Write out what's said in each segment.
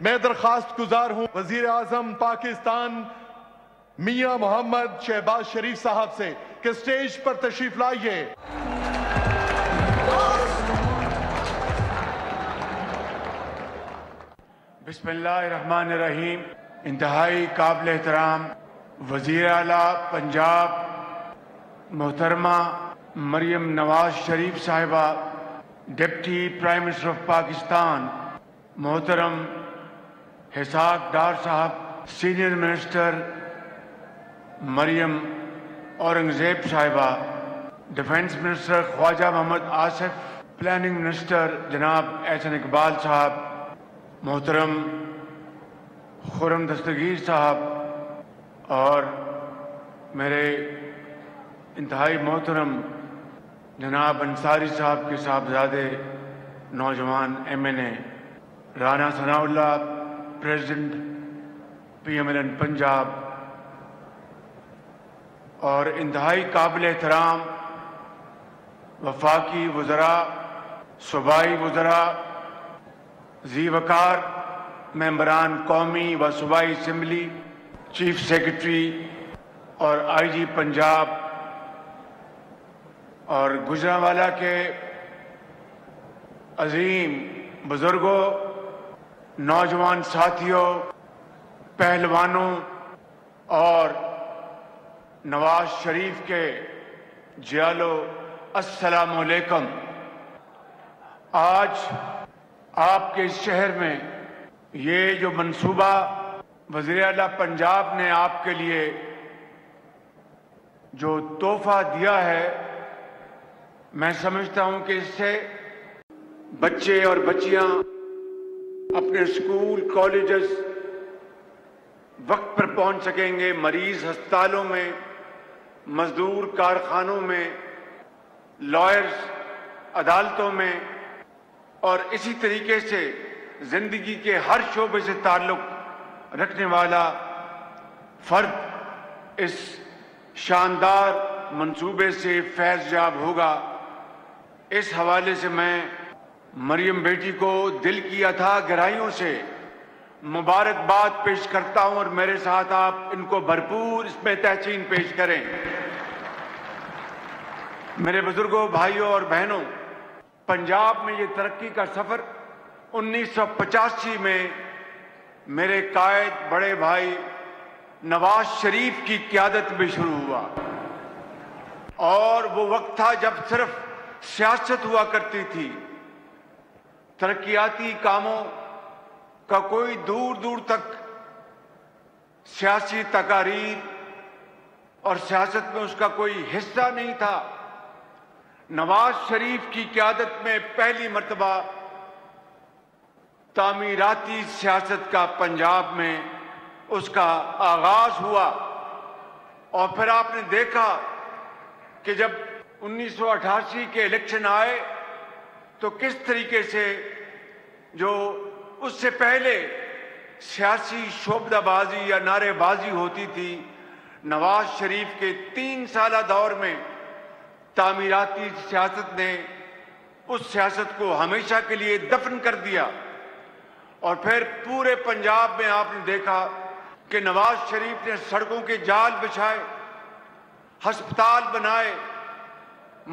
میں درخواست گزار ہوں وزیر اعظم پاکستان میاں محمد شہباز شریف صاحب سے کہ سٹیج پر تشریف لائیے۔ بسم اللہ الرحمن الرحیم۔ انتہائی قابل احترام وزیر اعلیٰ پنجاب محترمہ مریم نواز شریف صاحبہ، deputy prime minister of Pakistan محترم اسحاق ڈار صاحب، سینئر منسٹر مریم اورنگزیب صاحبہ، ڈیفنس منسٹر خواجہ محمد آصف، پلاننگ منسٹر جناب احسن اقبال صاحب، محترم خرم دستگیر صاحب، اور میرے انتہائی محترم جناب انصاری صاحب کے صاحبزادے نوجوان MNA رانا ثناء اللہ، پریزیڈنٹ PMLN پنجاب، اور انتہائی قابل احترام وفاقی وزراء، صوبائی وزراء، ذی وقار ممبران قومی و صوبائی اسمبلی، چیف سیکرٹری اور IG پنجاب، اور گجرانوالہ کے عظیم بزرگوں، نوجوان ساتھیوں، پہلوانوں اور نواز شریف کے جیالو، السلام علیکم۔ آج آپ کے اس شہر میں یہ جو منصوبہ وزیر اعلیٰ پنجاب نے آپ کے لیے جو تحفہ دیا ہے، میں سمجھتا ہوں کہ اس سے بچے اور بچیاں اپنے اسکول، کالجز وقت پر پہنچ سکیں گے، مریض ہسپتالوں میں، مزدور کارخانوں میں، لائرز عدالتوں میں، اور اسی طریقے سے زندگی کے ہر شعبے سے تعلق رکھنے والا فرد اس شاندار منصوبے سے فیض یاب ہوگا۔ اس حوالے سے میں مریم بیٹی کو دل کی اتھاہ گہرائیوں سے مبارکباد پیش کرتا ہوں، اور میرے ساتھ آپ ان کو بھرپور اس میں تحسین پیش کریں۔ میرے بزرگوں، بھائیوں اور بہنوں، پنجاب میں یہ ترقی کا سفر 1985 میں میرے قائد بڑے بھائی نواز شریف کی قیادت میں شروع ہوا، اور وہ وقت تھا جب صرف سیاست ہوا کرتی تھی، ترقیاتی کاموں کا کوئی دور دور تک سیاسی تقاریر اور سیاست میں اس کا کوئی حصہ نہیں تھا۔ نواز شریف کی قیادت میں پہلی مرتبہ تعمیراتی سیاست کا پنجاب میں اس کا آغاز ہوا، اور پھر آپ نے دیکھا کہ جب 1988 کے الیکشن آئے تو کس طریقے سے جو اس سے پہلے سیاسی شعبدہ بازی یا نعرے بازی ہوتی تھی، نواز شریف کے 3 سالہ دور میں تعمیراتی سیاست نے اس سیاست کو ہمیشہ کے لیے دفن کر دیا۔ اور پھر پورے پنجاب میں آپ نے دیکھا کہ نواز شریف نے سڑکوں کے جال بچھائے، ہسپتال بنائے،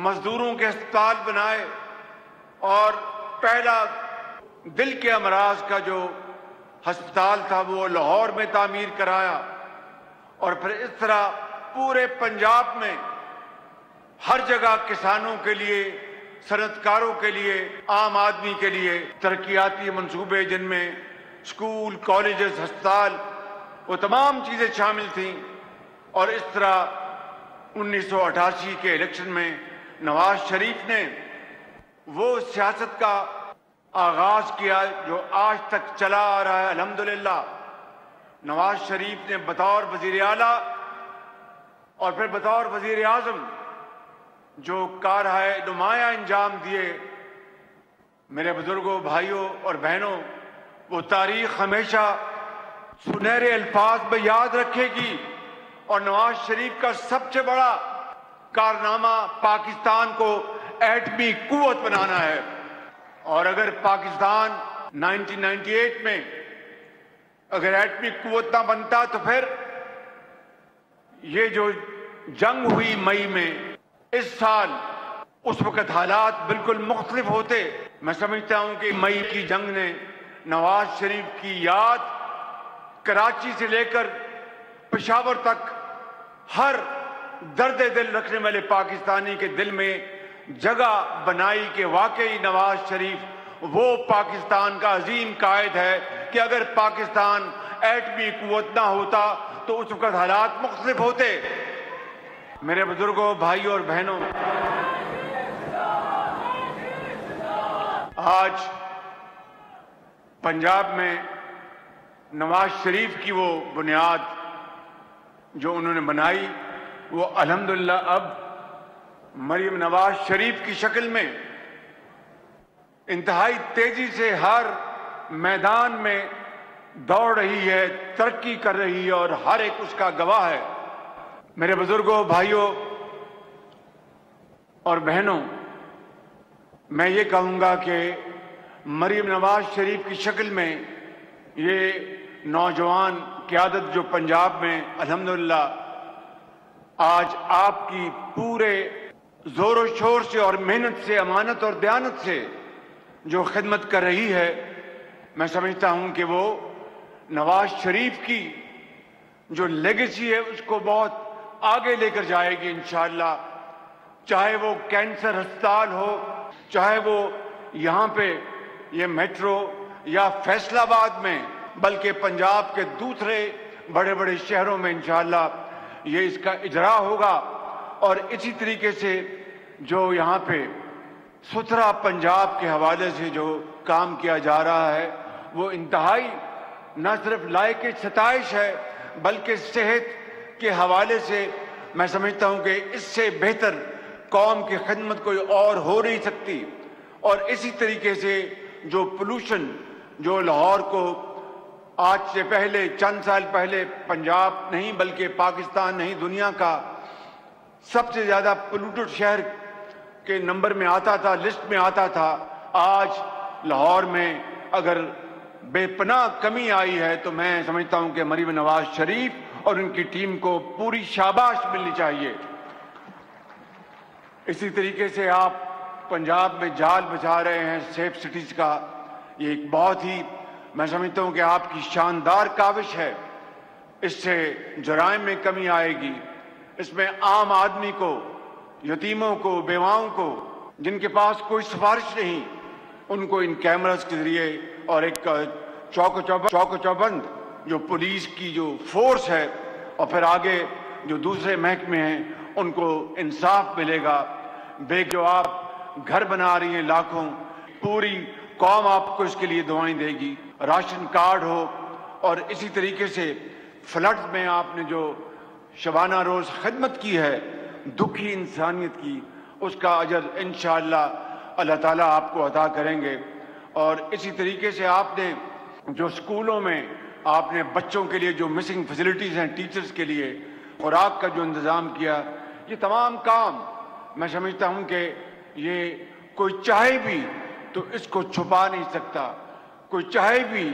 مزدوروں کے ہسپتال بنائے، اور پہلا دل کے امراض کا جو ہسپتال تھا وہ لاہور میں تعمیر کرایا، اور پھر اس طرح پورے پنجاب میں ہر جگہ کسانوں کے لیے، صنعت کاروں کے لیے، عام آدمی کے لیے ترقیاتی منصوبے، جن میں اسکول، کالجز، ہسپتال، وہ تمام چیزیں شامل تھیں۔ اور اس طرح 1988 کے الیکشن میں نواز شریف نے وہ سیاست کا آغاز کیا جو آج تک چلا آ رہا ہے۔ الحمدللہ نواز شریف نے بطور وزیر اعلیٰ اور پھر بطور وزیر اعظم جو کارہائے نمایاں انجام دیے، میرے بزرگوں، بھائیوں اور بہنوں، وہ تاریخ ہمیشہ سنہرے الفاظ میں یاد رکھے گی، اور نواز شریف کا سب سے بڑا کارنامہ پاکستان کو ایٹمی قوت بنانا ہے۔ اور اگر پاکستان 1998 میں اگر ایٹمی قوت نہ بنتا تو پھر یہ جو جنگ ہوئی مئی میں اس سال، اس وقت حالات بالکل مختلف ہوتے۔ میں سمجھتا ہوں کہ مئی کی جنگ نے نواز شریف کی یاد کراچی سے لے کر پشاور تک ہر درد دل رکھنے والے پاکستانی کے دل میں جگہ بنائی کہ واقعی نواز شریف وہ پاکستان کا عظیم قائد ہے کہ اگر پاکستان ایٹمی قوت نہ ہوتا تو اس وقت حالات مختلف ہوتے۔ میرے بزرگوں، بھائیوں اور بہنوں، آج پنجاب میں نواز شریف کی وہ بنیاد جو انہوں نے بنائی، وہ الحمدللہ اب مریم نواز شریف کی شکل میں انتہائی تیزی سے ہر میدان میں دوڑ رہی ہے، ترقی کر رہی ہے اور ہر ایک اس کا گواہ ہے۔ میرے بزرگوں، بھائیوں اور بہنوں، میں یہ کہوں گا کہ مریم نواز شریف کی شکل میں یہ نوجوان قیادت جو پنجاب میں الحمدللہ آج آپ کی پورے زور و شور سے اور محنت سے، امانت اور دیانت سے جو خدمت کر رہی ہے، میں سمجھتا ہوں کہ وہ نواز شریف کی جو لیگیسی ہے اس کو بہت آگے لے کر جائے گی انشاءاللہ۔ چاہے وہ کینسر ہسپتال ہو، چاہے وہ یہاں پہ یہ میٹرو یا فیصل آباد میں، بلکہ پنجاب کے دوسرے بڑے بڑے شہروں میں انشاءاللہ یہ اس کا اجرا ہوگا۔ اور اسی طریقے سے جو یہاں پہ ستھرا پنجاب کے حوالے سے جو کام کیا جا رہا ہے وہ انتہائی نہ صرف لائق ستائش ہے بلکہ صحت کے حوالے سے میں سمجھتا ہوں کہ اس سے بہتر قوم کی خدمت کوئی اور ہو نہیں سکتی۔ اور اسی طریقے سے جو پولوشن جو لاہور کو آج سے پہلے چند سال پہلے پنجاب نہیں بلکہ پاکستان نہیں دنیا کا سب سے زیادہ پولوٹڈ شہر کے نمبر میں آتا تھا، لسٹ میں آتا تھا، آج لاہور میں اگر بے پناہ کمی آئی ہے تو میں سمجھتا ہوں کہ مریم نواز شریف اور ان کی ٹیم کو پوری شاباش ملنی چاہیے۔ اسی طریقے سے آپ پنجاب میں جال بچھا رہے ہیں سیف سٹیز کا، یہ ایک بہت ہی میں سمجھتا ہوں کہ آپ کی شاندار کاوش ہے۔ اس سے جرائم میں کمی آئے گی، اس میں عام آدمی کو، یتیموں کو، بیواؤں کو جن کے پاس کوئی سفارش نہیں، ان کو ان کیمراز کے ذریعے اور ایک چوک و چوبند جو پولیس کی جو فورس ہے اور پھر آگے جو دوسرے محکمے ہیں ان کو انصاف ملے گا۔ جو آپ گھر بنا رہی ہیں لاکھوں، پوری قوم آپ کو اس کے لیے دعائیں دے گی۔ راشن کارڈ ہو اور اسی طریقے سے فلڈز میں آپ نے جو شبانہ روز خدمت کی ہے دکھی انسانیت کی، اس کا اجر انشاءاللہ اللہ تعالیٰ آپ کو عطا کریں گے۔ اور اسی طریقے سے آپ نے جو اسکولوں میں آپ نے بچوں کے لیے جو مسنگ فیسلٹیز ہیں ٹیچرز کے لیے خوراک کا جو انتظام کیا، یہ تمام کام میں سمجھتا ہوں کہ یہ کوئی چاہے بھی تو اس کو چھپا نہیں سکتا، کوئی چاہے بھی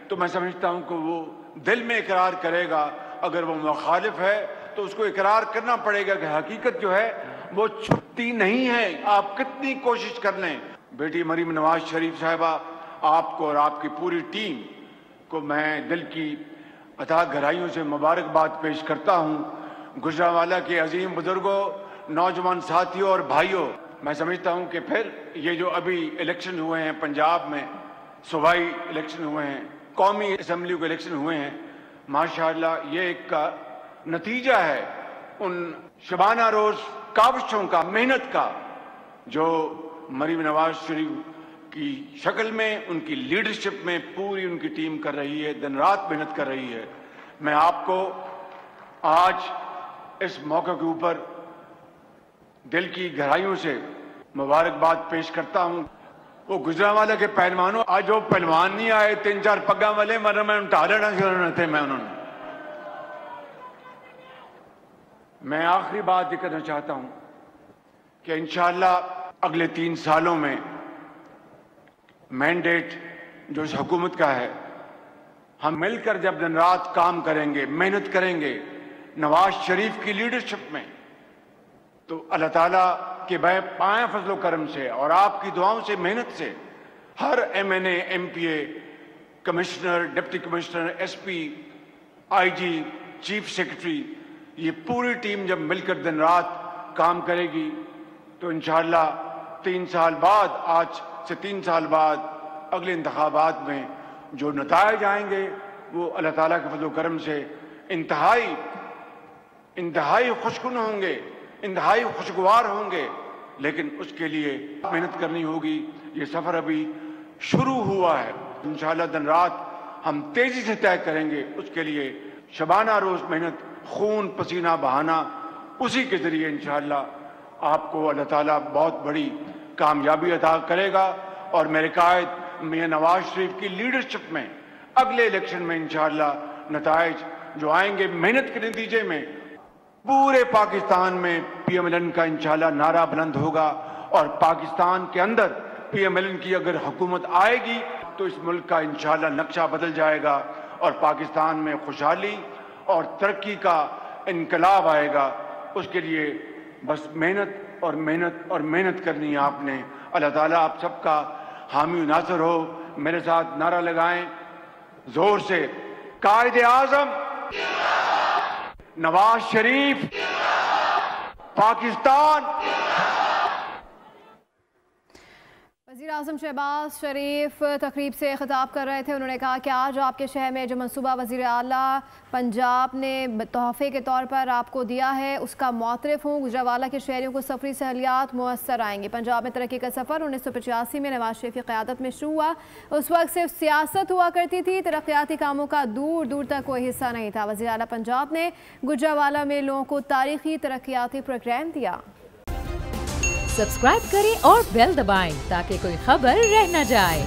تو میں سمجھتا ہوں کہ وہ دل میں اقرار کرے گا، اگر وہ مخالف ہے تو اس کو اقرار کرنا پڑے گا کہ حقیقت جو ہے وہ چھپتی نہیں ہے، آپ کتنی کوشش کر لیں۔ بیٹی مریم نواز شریف صاحبہ، آپ کو اور آپ کی پوری ٹیم کو میں دل کی عطا گہرائیوں سے مبارکباد پیش کرتا ہوں۔ گجرانوالہ کے عظیم بزرگوں، نوجوان ساتھیوں اور بھائیوں، میں سمجھتا ہوں کہ پھر یہ جو ابھی الیکشن ہوئے ہیں پنجاب میں، صوبائی الیکشن ہوئے ہیں، قومی اسمبلی کے الیکشن ہوئے ہیں، ماشاءاللہ یہ ایک کا نتیجہ ہے ان شبانہ روز کاوشوں کا، محنت کا، جو مریم نواز شریف کی شکل میں، ان کی لیڈرشپ میں پوری ان کی ٹیم کر رہی ہے، دن رات محنت کر رہی ہے۔ میں آپ کو آج اس موقع کے اوپر دل کی گہرائیوں سے مبارکباد پیش کرتا ہوں۔ وہ گجرانوالہ کے پہلوانوں، آج وہ پہلوان نہیں آئے، 3-4 پگاں والے ورنہ میں اٹھا لینا تھے انہوں نے۔ میں آخری بات یہ کرنا چاہتا ہوں کہ انشاءاللہ اگلے 3 سالوں میں مینڈیٹ جو اس حکومت کا ہے ہم مل کر جب دن رات کام کریں گے، محنت کریں گے نواز شریف کی لیڈرشپ میں، تو اللہ تعالیٰ کے پائیں فضل و کرم سے اور آپ کی دعاؤں سے، محنت سے، ہر M N A, M P A, commissioner, deputy commissioner, S P, I G, chief secretary, یہ پوری ٹیم جب مل کر دن رات کام کرے گی تو انشاءاللہ 3 سال بعد، آج سے 3 سال بعد اگلے انتخابات میں جو نتائج آئیں گے وہ اللہ تعالیٰ کے فضل و کرم سے انتہائی خوشگوار ہوں گے، انتہائی خوشگوار ہوں گے، لیکن اس کے لیے محنت کرنی ہوگی۔ یہ سفر ابھی شروع ہوا ہے، انشاءاللہ دن رات ہم تیزی سے طے کریں گے، اس کے لیے شبانہ روز محنت، خون پسینہ بہانا، اسی کے ذریعے انشاءاللہ آپ کو اللہ تعالیٰ بہت بڑی کامیابی عطا کرے گا، اور میرے قائد میاں نواز شریف کی لیڈرشپ میں اگلے الیکشن میں انشاءاللہ نتائج جو آئیں گے محنت کے نتیجے میں، پورے پاکستان میں پی ایم ایل این کا انشاءاللہ نعرہ بلند ہوگا، اور پاکستان کے اندر پی ایم ایل این کی اگر حکومت آئے گی تو اس ملک کا انشاءاللہ نقشہ بدل جائے گا، اور پاکستان میں خوشحالی اور ترقی کا انقلاب آئے گا۔ اس کے لیے بس محنت اور محنت اور محنت کرنی ہے آپ نے۔ اللہ تعالیٰ آپ سب کا حامی و ناصر ہو۔ میرے ساتھ نعرہ لگائیں زور سے، قائد اعظم نواز شریف، پاکستان۔ وزیر اعظم شہباز شریف تقریب سے خطاب کر رہے تھے۔ انہوں نے کہا کہ آج آپ کے شہر میں جو منصوبہ وزیر اعلیٰ پنجاب نے تحفے کے طور پر آپ کو دیا ہے اس کا معترف ہوں۔ گجرانوالہ کے شہریوں کو سفری سہولیات میسر آئیں گی۔ پنجاب میں ترقی کا سفر 1985 میں نواز شریف کی قیادت میں شروع ہوا۔ اس وقت صرف سیاست ہوا کرتی تھی، ترقیاتی کاموں کا دور دور تک کوئی حصہ نہیں تھا۔ وزیر اعلیٰ پنجاب نے گجرانوالہ میں لوگوں کو تاریخی ترقیاتی پروگرام دیا۔ سبسکرائب کریں اور بیل دبائیں تاکہ کوئی خبر رہ نہ جائے۔